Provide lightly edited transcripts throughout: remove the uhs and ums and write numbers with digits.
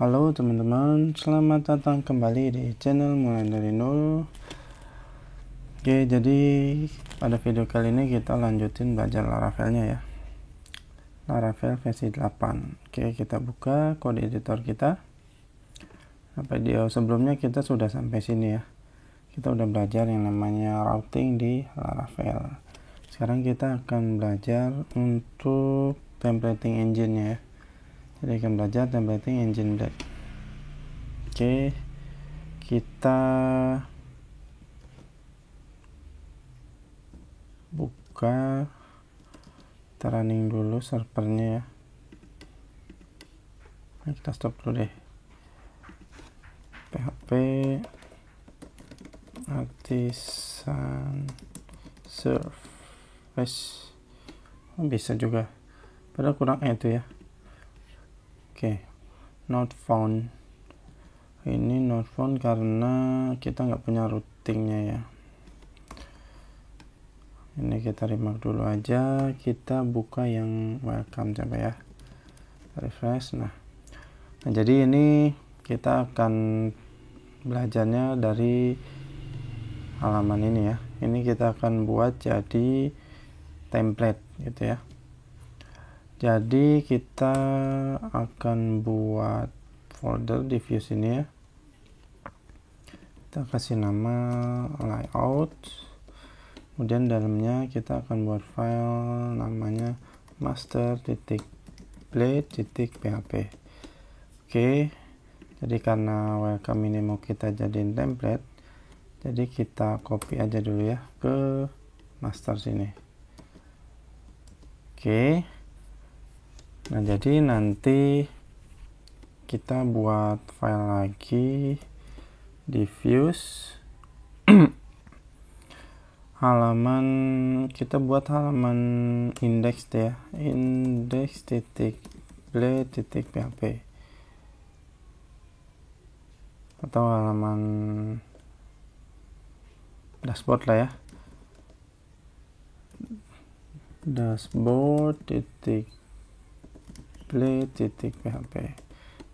Halo teman-teman, selamat datang kembali di channel Mulai Dari Nol. Oke, jadi pada video kali ini kita lanjutin belajar Laravel-nya ya. Laravel versi 8. Oke, kita buka kode editor kita. Nah, video sebelumnya kita sudah sampai sini ya. Kita udah belajar yang namanya routing di Laravel. Sekarang kita akan belajar untuk templating engine-nya ya. Jadi akan belajar templating engine Blade. Oke, kita buka, kita running dulu servernya ya. Nah, kita stop dulu deh. PHP artisan service bisa juga, padahal kurang itu ya. Oke, not found. Ini not found karena kita nggak punya routingnya ya. Ini kita remark dulu aja. Kita buka yang welcome coba ya, refresh. Nah, jadi ini kita akan belajarnya dari halaman ini ya. Ini kita akan buat jadi template gitu ya. Jadi kita akan buat folder di view sini ya. Kita kasih nama layout. Kemudian dalamnya kita akan buat file namanya master.blade.php. Oke. Jadi karena welcome ini mau kita jadiin template, jadi kita copy aja dulu ya ke master sini. Oke. Nah, jadi nanti kita buat file lagi di views. Halaman, kita buat halaman index deh ya, index.blade.php atau halaman dashboard lah ya, dashboard.blade.php.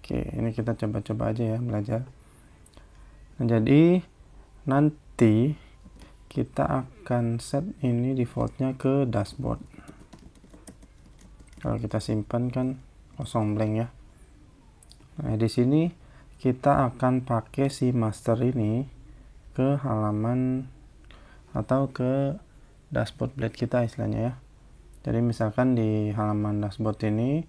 Oke, ini kita coba-coba aja ya belajar. Nah, jadi nanti kita akan set ini defaultnya ke dashboard. Kalau kita simpan kan kosong blank ya. Nah, di sini kita akan pakai si master ini ke halaman atau ke dashboard Blade kita istilahnya ya. Jadi misalkan di halaman dashboard ini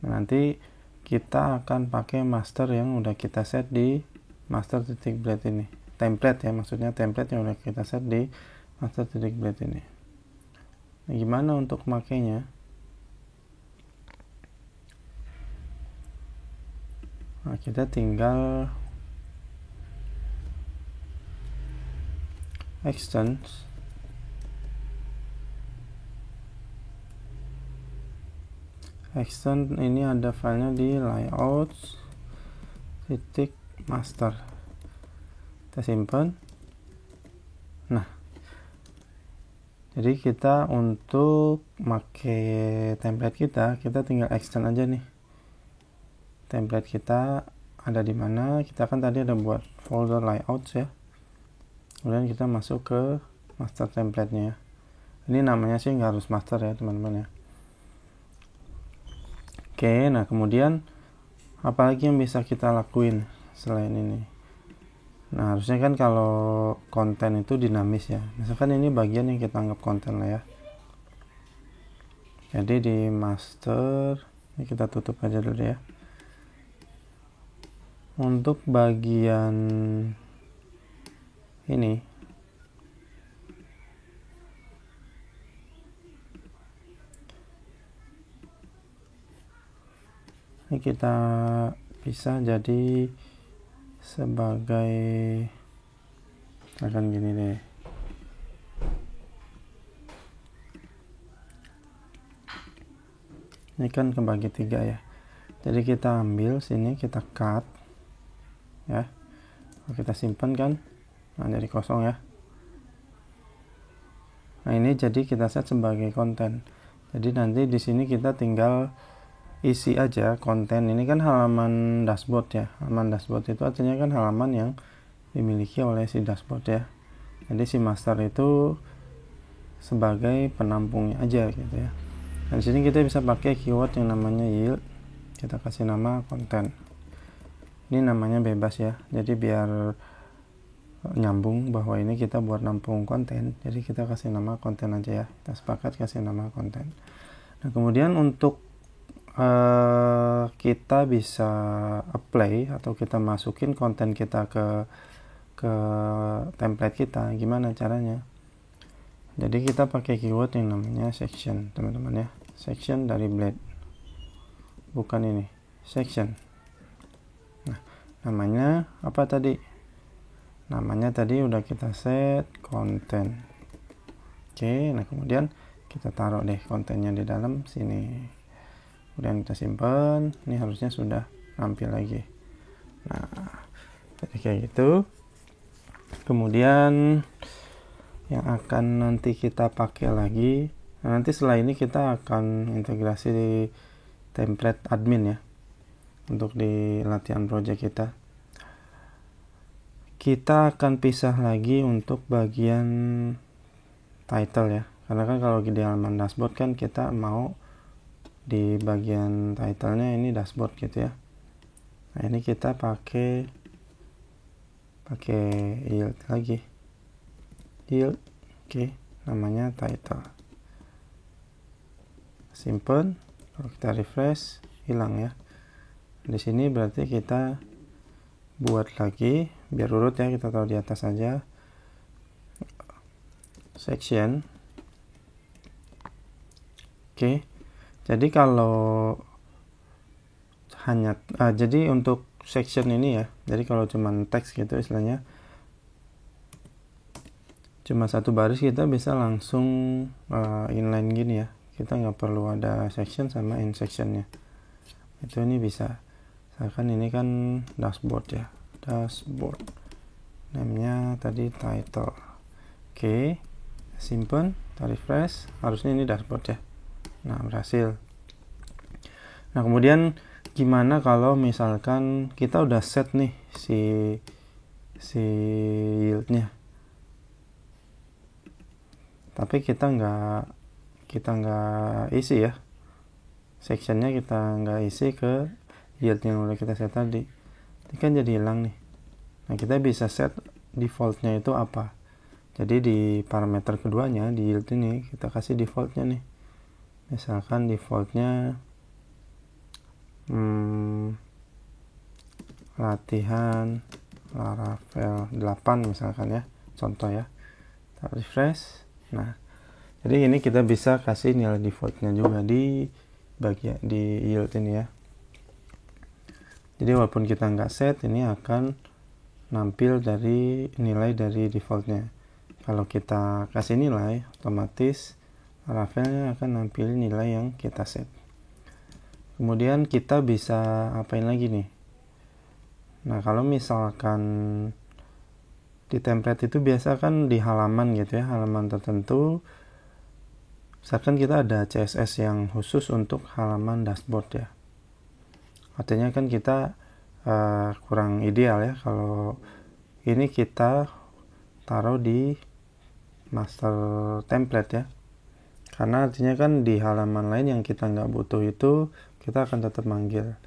nanti kita akan pakai master yang udah kita set di master.blade ini. Template ya, maksudnya template yang udah kita set di master.blade ini. Nah, gimana untuk makainya? Nah, kita tinggal extend ini ada filenya di layouts .master. Kita simpan. Nah, jadi kita untuk pakai template kita tinggal extend aja nih. Template kita ada di mana? Kita kan tadi ada buat folder layouts ya. Kemudian kita masuk ke master template-nya. Ini namanya sih nggak harus master ya teman-teman ya. Oke, nah kemudian apalagi yang bisa kita lakuin selain ini? Nah, harusnya kan kalau konten itu dinamis ya. Misalkan ini bagian yang kita anggap konten lah ya. Jadi di master ini kita tutup aja dulu ya. Untuk bagian ini kita bisa jadi sebagai akan gini deh. Ini kan kebagi 3 ya. Jadi kita ambil sini, kita cut ya. Kita simpan kan. Nah, jadi kosong ya. Nah, ini jadi kita set sebagai konten. Jadi nanti di sini kita tinggal isi aja konten. Ini kan halaman dashboard ya. Halaman dashboard itu artinya kan halaman yang dimiliki oleh si dashboard ya. Jadi si master itu sebagai penampungnya aja gitu ya. Dan di sini kita bisa pakai keyword yang namanya yield. Kita kasih nama konten. Ini namanya bebas ya. Jadi biar nyambung bahwa ini kita buat nampung konten, jadi kita kasih nama konten aja ya. Kita sepakat kasih nama konten. Nah kemudian untuk kita bisa apply atau kita masukin konten kita ke template kita, gimana caranya? Jadi kita pakai keyword yang namanya section, teman-teman ya. Section dari Blade, bukan ini, section. Nah namanya apa tadi? Namanya tadi udah kita set konten. Oke, nah kemudian kita taruh deh kontennya di dalam sini. Kemudian kita simpan. Ini harusnya sudah tampil lagi. Nah, jadi kayak gitu. Kemudian yang akan nanti kita pakai lagi. Nah, nanti setelah ini kita akan integrasi di template admin ya. Untuk di latihan project kita. Kita akan pisah lagi untuk bagian title ya, karena kan kalau di halaman dashboard kan kita mau di bagian titlenya ini dashboard gitu ya. Nah ini kita pakai yield lagi, yield. Oke, namanya title. Simpen, kalau kita refresh hilang ya. Di sini berarti kita buat lagi biar urut ya, kita taruh di atas saja section. Oke, jadi kalau hanya jadi untuk section ini ya, jadi kalau cuman teks gitu istilahnya cuma satu baris, kita bisa langsung inline gini ya, kita nggak perlu ada section sama in sectionnya. Itu ini bisa, misalkan ini kan dashboard ya, dashboard namanya tadi title. Oke, simpen, refresh, harusnya ini dashboard ya. Nah berhasil. Nah kemudian gimana kalau misalkan kita udah set nih si yieldnya, tapi kita nggak isi ya, sectionnya kita nggak isi ke yield yang udah kita set tadi, ini kan jadi hilang nih. Nah kita bisa set defaultnya itu apa. Jadi di parameter keduanya di yield ini kita kasih defaultnya nih, misalkan defaultnya latihan Laravel 8 misalkan ya, contoh ya. Kita refresh. Nah jadi ini kita bisa kasih nilai defaultnya juga di bagian di yield ini ya. Jadi walaupun kita nggak set, ini akan nampil dari nilai dari defaultnya. Kalau kita kasih nilai, otomatis Laravelnya akan nampilin nilai yang kita set. Kemudian kita bisa apain lagi nih? Nah kalau misalkan di template itu biasa kan di halaman gitu ya, halaman tertentu, misalkan kita ada CSS yang khusus untuk halaman dashboard ya. Artinya kan kita kurang ideal ya kalau ini kita taruh di master template ya, karena artinya kan di halaman lain yang kita nggak butuh itu kita akan tetap manggil.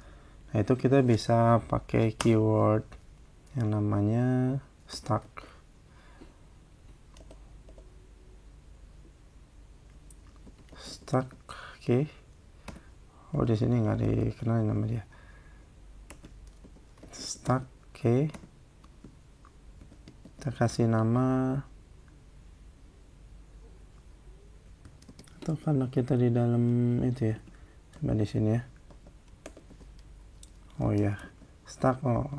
Nah itu kita bisa pakai keyword yang namanya stack. Oke. Oh di sini nggak dikenalin nama dia. Stack. Oke. Kita kasih nama, atau karena kita di dalam itu ya, coba di sini ya. Oh ya, stack. Oh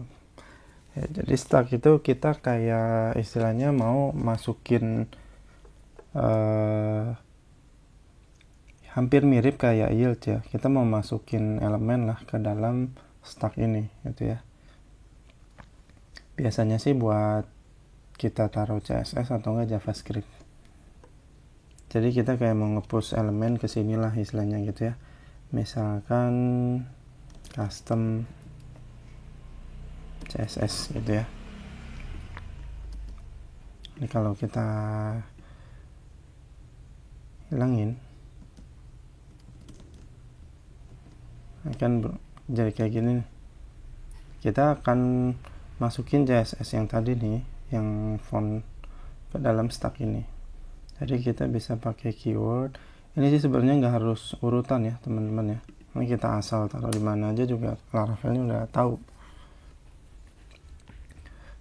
ya, jadi stack itu kita kayak istilahnya mau masukin hampir mirip kayak yield ya, kita mau masukin elemen lah ke dalam stack ini gitu ya. Biasanya sih buat kita taruh CSS atau enggak JavaScript. Jadi kita kayak mau nge-push elemen ke sini lah istilahnya gitu ya. misalkan custom CSS gitu ya. Ini kalau kita hilangin akan jadi kayak gini. Kita akan masukin CSS yang tadi nih, yang font ke dalam stack ini. Jadi kita bisa pakai keyword. Ini sih sebenarnya nggak harus urutan ya teman-teman ya. Ini kita asal taruh di mana aja juga Laravelnya udah tahu.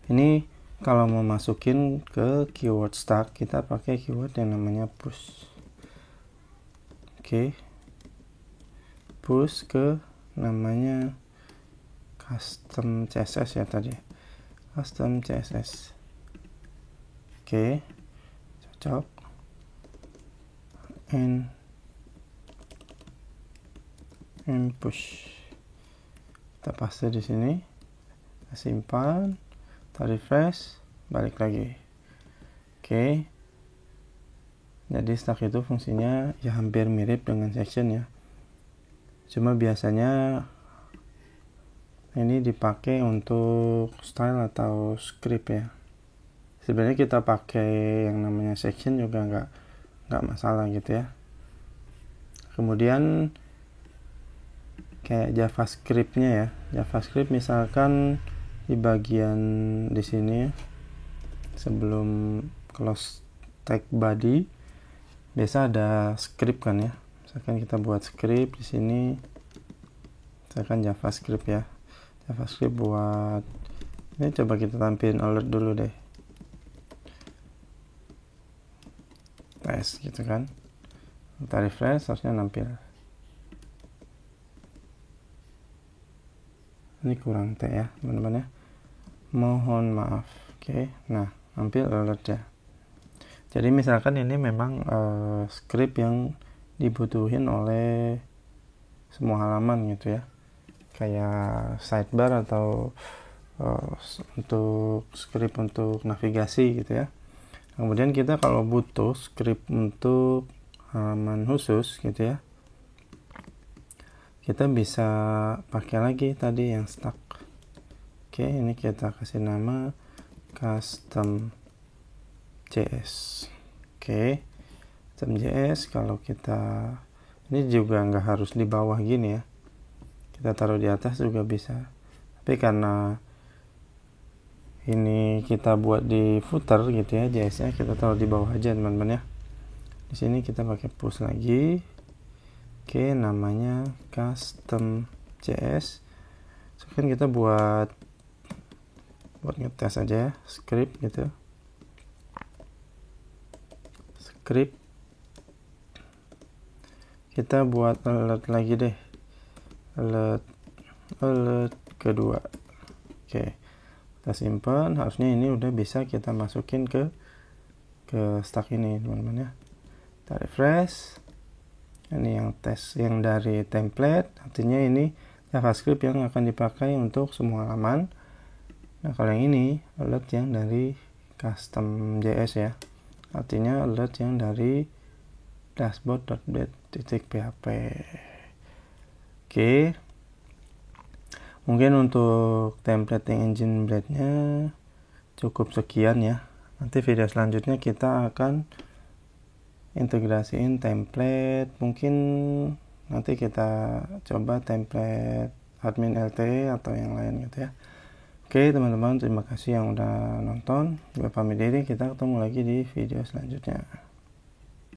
Ini kalau mau masukin ke keyword stack, kita pakai keyword yang namanya push. Oke. Push ke namanya custom CSS ya tadi. Custom CSS. Oke. Cocok. And push. Kita paste di sini. Kita simpan. Kita refresh, balik lagi. Oke. Jadi stack itu fungsinya ya hampir mirip dengan section ya. Cuma biasanya ini dipakai untuk style atau script ya. Sebenarnya kita pakai yang namanya section juga nggak masalah gitu ya. Kemudian kayak JavaScript-nya ya. JavaScript misalkan di bagian di sini sebelum close tag body biasa ada script kan ya. Misalkan kita buat script di sini, misalkan JavaScript ya. JavaScript buat ini, coba kita tampilin alert dulu deh. Tes gitu kan. Kita refresh, harusnya nampil. Ini kurang T ya teman-teman ya. Mohon maaf. Oke. Nah, nampil alert ya. Jadi misalkan ini memang script yang dibutuhin oleh semua halaman gitu ya, kayak sidebar atau untuk script untuk navigasi gitu ya. Kemudian kita kalau butuh script untuk halaman khusus gitu ya, kita bisa pakai lagi tadi yang stack. Oke, ini kita kasih nama custom JS. Oke, custom JS. Kalau kita ini juga nggak harus di bawah gini ya, kita taruh di atas juga bisa, tapi karena ini kita buat di footer gitu ya JS nya, kita taruh di bawah aja teman-teman ya. Di sini kita pakai push lagi. Oke, namanya custom JS. Sekarang kita buat ngetes aja ya, script gitu. Script kita buat alert lagi deh, alert kedua. Oke, kita simpan. Harusnya ini udah bisa kita masukin ke stack ini teman-teman ya. Kita refresh. Ini yang tes yang dari template, artinya ini JavaScript yang akan dipakai untuk semua halaman. Nah, kalau yang ini alert yang dari custom JS ya, artinya alert yang dari dashboard.blade.php. Oke, mungkin untuk template yang engine Blade-nya cukup sekian ya. Nanti video selanjutnya kita akan integrasiin template, mungkin nanti kita coba template admin LT atau yang lain gitu ya. Oke teman-teman, terima kasih yang udah nonton. Gue pamit diri, kita ketemu lagi di video selanjutnya.